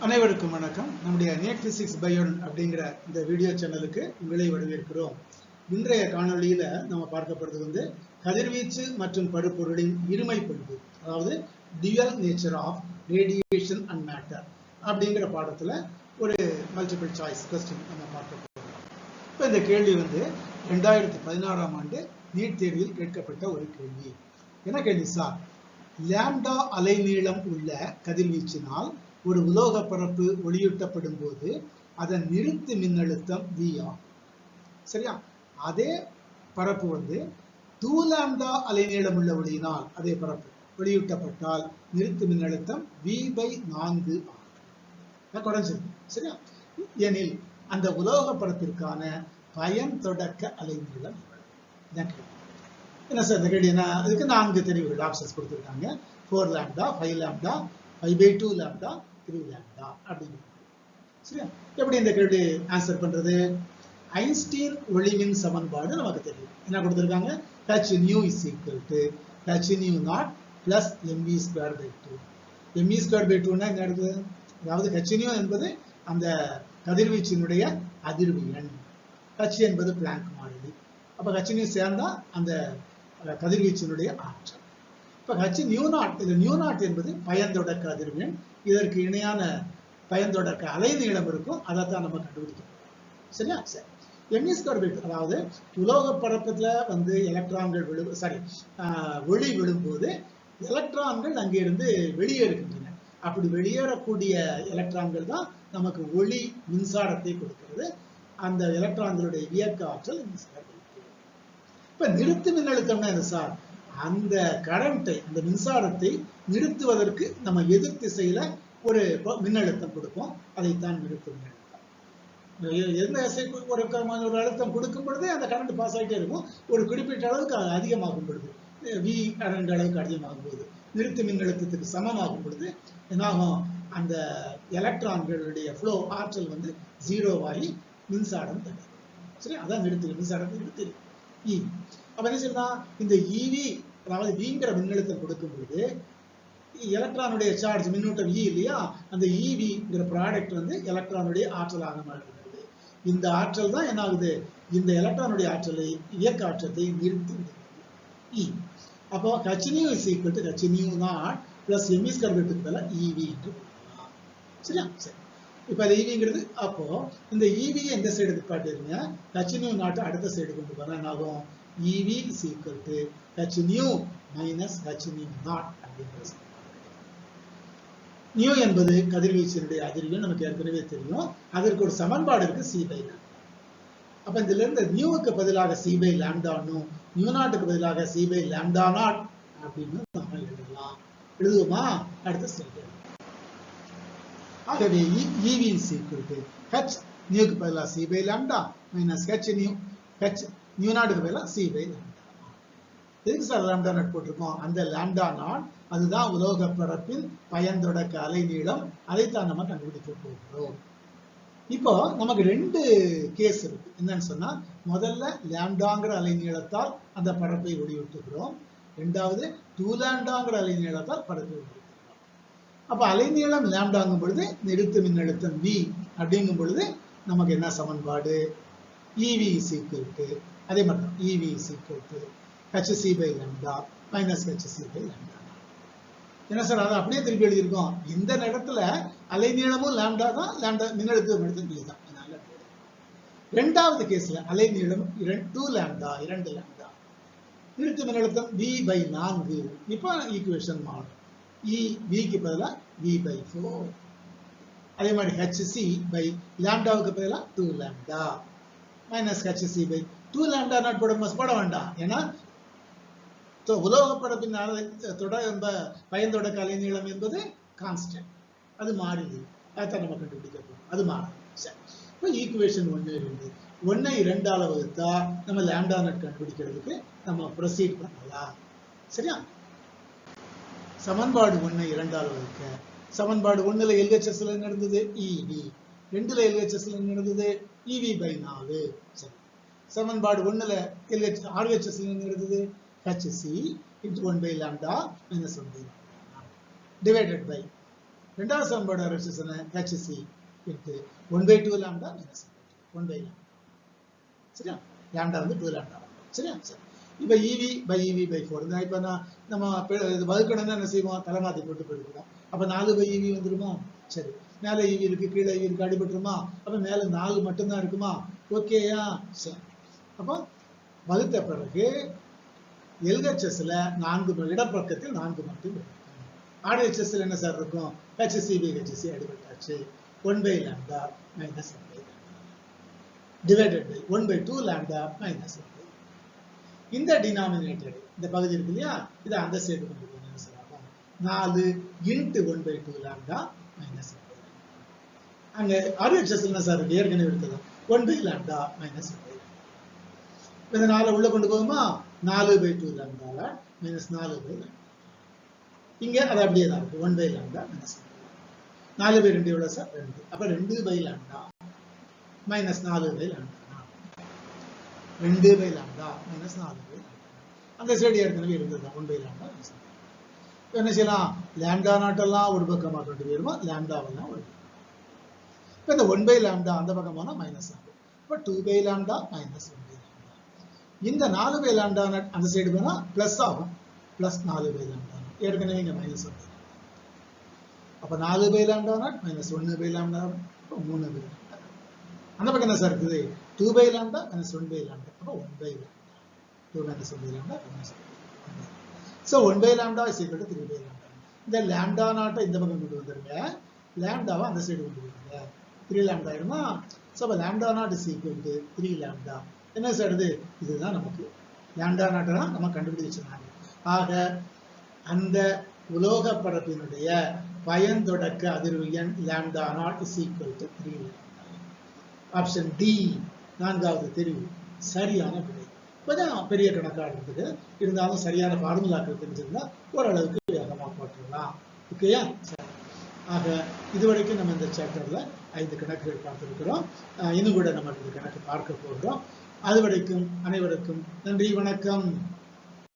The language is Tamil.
அனைவருக்கும் வணக்கம். நம்முடைய NEET Physics Bio அப்படிங்கிற இந்த வீடியோ சேனலுக்கு உங்களை வரவேற்கிறோம். இன்றைய காணொளியில நம்ம பார்க்கப்படுறது கதிர்வீச்சு மற்றும் பருப்பொருளின் இருமை பண்பு, அதாவது dual nature of radiation and matter அப்படிங்கிற பாடத்துல ஒரு மல்டிபிள் சாய்ஸ் கொஸ்டின் நம்ம பார்க்க போறோம். இப்போ இந்த கேள்வி 2016ஆம் ஆண்டு நீட் தேர்வில் கேட்கப்பட்ட ஒரு கேள்வி. என்ன கேள்வி சார்? லாம்டா அலைநீளம் உள்ள கதிர்வீச்சினால் ஒரு உலோக பரப்பு ஒளியூட்டப்படும் போது அதன் நிறுத்து மின்னழுத்தம் V ஆகும். சரியா? அதே பரப்பு 2 லாம்டா அலைநீளம் உள்ள ஒளியினால் அதே பரப்பு ஒளியூட்டப்பட்டால் நிறுத்து மின்னழுத்தம் V/4 ஆகும். குறைஞ்சிருக்கு. சரியா? எனில் அந்த உலோக பரப்பிற்கான பயன் தொடக்க அலைநீளம் என்ன சார்? இந்த கேள்வி என்ன? அதுக்கு 4 தெரிவுகள் ஆப்ஷன்ஸ் கொடுத்துருக்காங்க. 4 லாம்டா, 5 லாம்டா, 5/2 லாம்டா, 3 லாம்டா அப்படிங்கிறது. சரியா? எப்படி இந்த கேள்வி ஆன்சர் பண்றது? ஐன்ஸ்டீன் ஒளிமின் சமன்பாடு நமக்கு தெரியும். என்ன கொடுத்திருக்காங்க? hν = hν0 plus mv²/2. mv²/2 என்ன இருக்குது? அதாவது hν என்பது அந்த கதிர்வீச்சினுடைய அதிர்வு எண், h என்பது பிளாங்க் மாறிலி. அப்ப hν சேர்ந்தா அந்த கதிர்வீச்சினுடைய ஆற்றல். இப்ப hν0, இது μ0 என்பது பயன்தொடக்க அதிர்வெண். இதற்கு இணையான பயன்தொடக்க அலைநீளம் இருக்கும். அதைத்தான் நம்ம கண்டுபிடிக்கணும். சரியா? சரி. mv²/2, அதாவது உலோக பரப்புல எலக்ட்ரான்கள் ஒளி விழும்போது எலக்ட்ரான்கள் அங்கிருந்து வெளியேறுகின்றன. அப்படி வெளியேறக்கூடிய எலக்ட்ரான்கள் தான் நமக்கு ஒளி மின்சாரத்தை கொடுக்கிறது. அந்த எலக்ட்ரான்களுடைய இயக்க ஆற்றல் mv²/2. இப்ப நிறுத்து மின்னழுத்தம்னா என்ன சார்? அந்த கரண்டை, அந்த மின்சாரத்தை நிறுத்துவதற்கு நம்ம எதிர் திசையில ஒரு மின்னழுத்தம் கொடுப்போம். அதைத்தான் நிறுத்து மின்னழுத்தம். ஒரு அழுத்தம் கொடுக்கும் பொழுது அந்த கரண்ட் பாஸ் ஆகிட்டே இருக்கும். ஒரு குறிப்பிட்ட அளவுக்கு அதிகமாகும் பொழுது, V கரண்ட் அளவுக்கு அதிகமாகும் போது, நிறுத்து மின்னழுத்தத்துக்கு சமமாகும் பொழுது என்னாகும்? அந்த எலக்ட்ரான்களுடைய ஃப்ளோ ஆற்றல் 0 ஆகி மின்சாரம் தரும். சரி, அதான் நிறுத்து மின்சாரத்தை நிறுத்தி E. அப்ப என்ன செய்யலாம்? இந்த EV, அதாவது Vங்கிற மின்னழுத்தம் கொடுக்கும் பொழுது எலக்ட்ரானுடைய சார்ஜ் மின்னூட்டம் E இல்லையா? அந்த EVங்கிற ப்ராடக்ட் எலக்ட்ரானுடைய ஆற்றலாக மாறுகிறது. இந்த ஆற்றல் தான் என்ன ஆகுது? இந்த எலக்ட்ரானுடைய ஆற்றலை, இயக்க ஆற்றலை நிறுத்தி E. அப்போ hν = hν0 plus mv²/2 பதிலா EV என்று சொல்லலாம். சரியா? சரி. இப்ப அது EVங்கிறது, அப்போ இந்த EV எந்த சைடு காட்டிருங்க? hν0 அடுத்த சைடு கொண்டு போனா என்ன ஆகும்? EV = hν minus hν0 அப்படிங்கிறது. நியூ என்பது கதிர்வீச்சினுடைய அதிர்வெண், நமக்கு ஏற்கனவே தெரியும். அதற்கு ஒரு சமன்பாடு இருக்கு, c/λ. அப்ப இதுல இருந்து நியூவுக்கு பதிலாக c/λ, μ0க்கு பதிலாக c/λ0 அப்படின்னு நம்ம எழுதலாம். எழுதுவோமா? அடுத்த ஸ்லைடு. ஆகவே EV = h நியூக்கு பதிலாக c/λ minus hν, μ0க்கு பதிலாக c/λ. எதுக்கு சார் λ0 போட்டிருக்கோம்? அந்த λ0 அதுதான் உலோக பரப்பின் பயன்தொடக்க அலைநீளம். அதைத்தான் நம்ம கண்டுபிடிக்க போகிறோம். இப்போ நமக்கு 2 கேஸ் இருக்கு. என்னன்னு சொன்னா, முதல்ல லாம்டாங்கிற அலைநீளத்தால் அந்த பரப்பை ஒளியூட்டுகிறோம். இரண்டாவது 2 லாம்டாங்கிற அலைநீளத்தால் பரப்பை ஒளியூட்டுகிறோம். அப்ப அலைநீளம் லாம்டாங்கும் பொழுது நிறுத்து மின்னழுத்தம் V அப்படிங்கும் பொழுது நமக்கு என்ன சமன்பாடு? EV = அதே மாதிரி தான், EV = hc/λ minus hc/λ. என்ன சார்? அதை அப்படியே திருப்பி எழுதியிருக்கோம். இந்த நேரத்துல அலைநீளமும் லாம்டா தான், லாம்டா மின்னழுத்தம் எடுத்து V தான். இரண்டாவது கேஸ்ல அலைநீளம் 2 லாம்டா, நிறுத்து மின்னழுத்தம் V/4. இப்போ ஈக்குவேஷன் மாறும். Vக்கு பதிலா V/4. அதே மாதிரி hc/λவுக்கு பதிலா 2 லாம்டா minus hc/2 லாம்டா போட வேண்டாம். ஏன்னா உலோக பரப்பின் பயன்தொடக்க அலைநீளம் என்பது கான்ஸ்டன்ட், அது மாறிது. அதான் நம்ம கண்டுபிடிக்க போறோம். அது மாறும். சரி. இப்போ ஈக்குவேஷன் 1, 2. 1ஐ 2ஆல வகுத்தா நம்ம λ0 கண்டுபிடிக்கிறதுக்கு நம்ம ப்ரொசீட் பண்ணலாம். சரியா? சமன்பாடு 1ஐ 2ஆல வகுக்க, சமன்பாடு 1ல LHS நடந்தது EV, 2ல LHS நடந்தது EV/4. சரி. சமன்பாடு 1ல RHS நடந்தது hc × 1/λ minus 1/λ divided by ரெண்டாவது சமன்பாடு RHS என்ன HC into 1/2 lambda minus 1 by lambda. சரியா? லாம்டா வந்து 2 லாம்டா. சரியா? சரி. இப்போ EV by EV by 4. இப்போ நம்ம வகுக்கணும்னா என்ன செய்வோம்? தலைமாத்தி போட்டு பெருக்கிறோம். அப்போ 4 by EV வந்துருமா? சரி. மேலே EV இருக்கு, கீழே EV இருக்கு, அடிபட்டுருமா? அப்போ மேலே 4 மட்டும்தான் இருக்குமா? ஓகேயா? சரி. அப்போ வகுத்த பிறகு LHSல 4 இடப்பக்கத்தில் 4 மட்டும் இருக்கும். RHSல என்ன சார் இருக்கும்? HCB HC அடிபட்டாச்சு. 1 by lambda minus 1 by lambda divided by 1/2 lambda minus 1 by. இந்த டினாமினேட்டர் இந்த பகுதி இருக்கு இல்லையா, இதை அந்த சைடு கொண்டு போகணும் sir. 4 into 1/2 lambda minus 1 by. அங்க RHS என்ன சார் இருக்கு? ஏற்கனவே எடுத்தது 1 by lambda minus 1 by. இந்த 4 உள்ள கொண்டு போகுமா? 4/2 lambda minus 4 by lambda. இங்க அது அப்படியே தான் இருக்கு. 1 by lambda minus 1. 4/2 எவ்வளவு சார்? 2. அப்ப 2 by lambda minus 4 by lambda. 2 by lambda minus 4 by lambda. அந்த சைடு ஏற்கனவே இருந்தது 1 by lambda minus 1. என்ன செய்யலாம்? lambda நாட் எல்லாம் ஒரு பக்கமா கொண்டு போயிருமா, lambda-வெல்லாம் ஒரு பக்கம். இப்போ இந்த 1 by lambda அந்த பக்கம் போனா மைனஸ் ஆகும். இப்போ 2 by lambda minus 1 by lambda. இந்த 4 by lambda அந்த சைடு போனா பிளஸ் ஆகும். Plus 4 by lambda. ஏற்கனவே இங்க மைனஸ் 1. அப்ப 4 by lambda naught minus 1 by lambda 3 by lambda. அந்த பக்கம் என்ன சார் இருக்குது? 2 by lambda minus 1 by lambda. அப்ப 1 by lambda. 2 minus 1 by lambda minus 1 by lambda. So 1 by lambda is equal to 3 by lambda. இந்த lambda நாட்டை இந்த பக்கம் கொண்டு வந்துருங்க. lambda-வை அந்த சைடு கொண்டு வந்துருங்க. 3 lambda ஆயிருமா? So lambda naught is equal to 3 lambda. என்ன சார் இது? இதுதான் நமக்கு lambda நாட்டை தான் நம்ம கண்டுபிடிச்சிருக்காங்க. ஆக அந்த உலோக பரப்பினுடைய பயன்தொடக்க அதிர்வு எண் lambda naught is equal to 3 lambda. Option D நான்காவது தெரிவு சரியான விடை. கொஞ்சம் பெரிய கணக்காக இருக்குது, இருந்தாலும் சரியான ஃபார்முலாக்கள் தெரிஞ்சிருந்தா ஓரளவுக்கு வேகமாக போட்டுடலாம். ஓகேயா? ஆக இதுவரைக்கும் நம்ம இந்த சாப்டர்ல 5 கணக்குகள் பார்த்துருக்கிறோம். இன்னும் கூட நம்ம இந்த கணக்கு பார்க்க போகிறோம். அதுவரைக்கும் அனைவருக்கும் நன்றி, வணக்கம்.